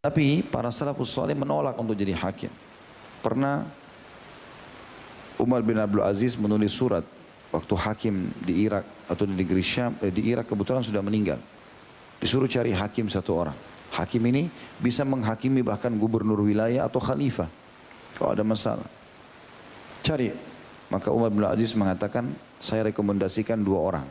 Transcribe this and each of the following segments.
Tapi para salafus saleh menolak untuk jadi hakim. Pernah Umar bin Abdul Aziz menulis surat waktu hakim di Irak atau di negeri Syam, di Irak kebetulan sudah meninggal. Disuruh cari hakim satu orang. Hakim ini bisa menghakimi bahkan gubernur wilayah atau khalifah kalau ada masalah. Cari. Maka Umar bin Abdul Aziz mengatakan, saya rekomendasikan 2 orang.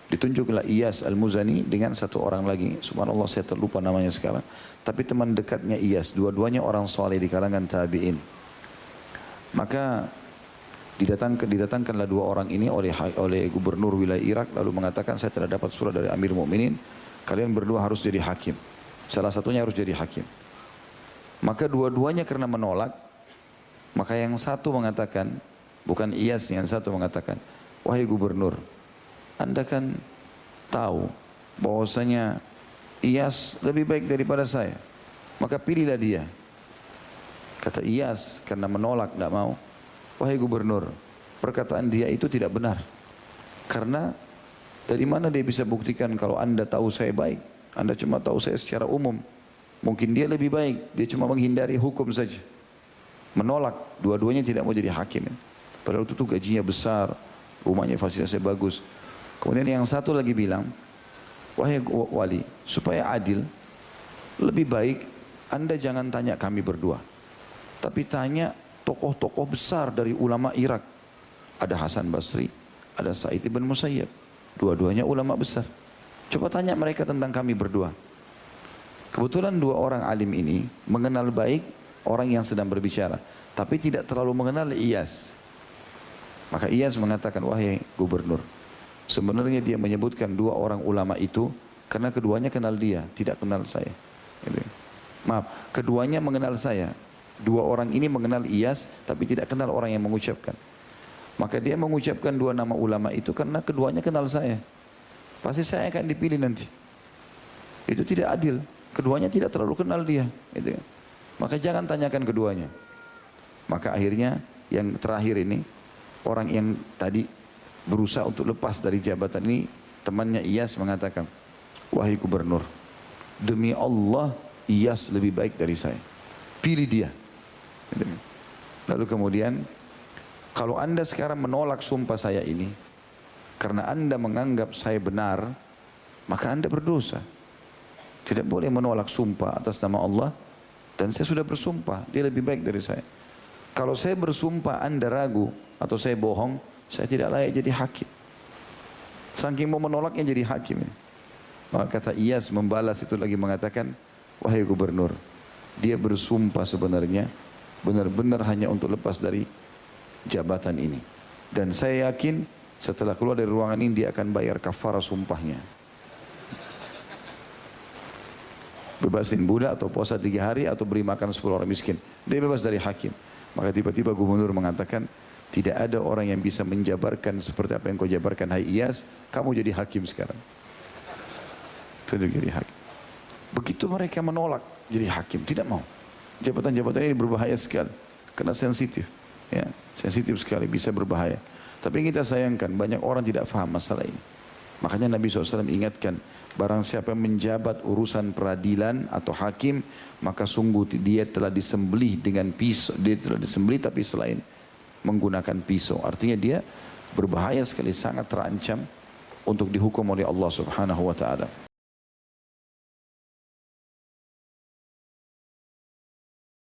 Ditunjuklah Iyas Al-Muzani dengan 1 orang lagi. Subhanallah, saya terlupa namanya sekarang. Tapi teman dekatnya Iyas, dua-duanya orang soleh di kalangan tabi'in. Maka didatangkanlah 2 orang ini oleh gubernur wilayah Irak, lalu mengatakan, saya telah dapat surat dari Amir Mukminin, kalian berdua harus jadi hakim. Salah satunya harus jadi hakim. Maka dua-duanya karena menolak, maka yang satu mengatakan, bukan Iyas, yang satu mengatakan, wahai gubernur, Anda kan tahu bahwasanya Iyas lebih baik daripada saya, maka pilihlah dia. Kata Iyas karena menolak, tidak mau. Wahai gubernur, perkataan dia itu tidak benar. Karena dari mana dia bisa buktikan kalau Anda tahu saya baik? Anda cuma tahu saya secara umum. Mungkin dia lebih baik, dia cuma menghindari hukum saja. Menolak, dua-duanya tidak mau jadi hakim. Padahal itu gajinya besar, rumahnya fasilitasnya bagus. Kemudian yang satu lagi bilang, wahai wali, supaya adil, lebih baik Anda jangan tanya kami berdua, tapi tanya tokoh-tokoh besar dari ulama Irak. Ada Hasan Basri, ada Sa'id ibn Musayyab, dua-duanya ulama besar. Coba tanya mereka tentang kami berdua. Kebetulan 2 orang alim ini mengenal baik orang yang sedang berbicara, tapi tidak terlalu mengenal Iyas. Maka Iyas mengatakan, wahai gubernur, sebenarnya dia menyebutkan 2 orang ulama itu karena keduanya kenal dia, tidak kenal saya. Maaf, keduanya mengenal saya. 2 orang ini mengenal Iyas, tapi tidak kenal orang yang mengucapkan. Maka dia mengucapkan 2 nama ulama itu karena keduanya kenal saya. Pasti saya akan dipilih nanti. Itu tidak adil. Keduanya tidak terlalu kenal dia. Maka jangan tanyakan keduanya. Maka akhirnya yang terakhir ini, orang yang tadi berusaha untuk lepas dari jabatan ini, temannya Iyas mengatakan, wahai gubernur, demi Allah Iyas lebih baik dari saya, pilih dia. Lalu kemudian, kalau Anda sekarang menolak sumpah saya ini karena Anda menganggap saya benar, maka Anda berdosa. Tidak boleh menolak sumpah atas nama Allah, dan saya sudah bersumpah dia lebih baik dari saya. Kalau saya bersumpah Anda ragu atau saya bohong, saya tidak layak jadi hakim. Saking mau menolaknya jadi hakim. Maka kata Iyas membalas itu lagi mengatakan, wahai gubernur, dia bersumpah sebenarnya benar-benar hanya untuk lepas dari jabatan ini. Dan saya yakin setelah keluar dari ruangan ini dia akan bayar kafarah sumpahnya. Bebasin budak atau puasa 3 hari atau beri makan 10 orang miskin. Dia bebas dari hakim. Maka tiba-tiba gubernur mengatakan, tidak ada orang yang bisa menjabarkan seperti apa yang kau jabarkan, hai Iyas, kamu jadi hakim sekarang. Tunjuk jadi hakim. Begitu mereka menolak jadi hakim, tidak mau. Jabatan-jabatan ini berbahaya sekali, karena sensitif. Ya, sensitif sekali, bisa berbahaya. Tapi kita sayangkan, banyak orang tidak faham masalah ini. Makanya Nabi SAW ingatkan, barang siapa menjabat urusan peradilan atau hakim, maka sungguh dia telah disembelih dengan pisau. Dia telah disembelih tapi selain menggunakan pisau. Artinya dia berbahaya sekali, sangat terancam untuk dihukum oleh Allah Subhanahu wa ta'ala.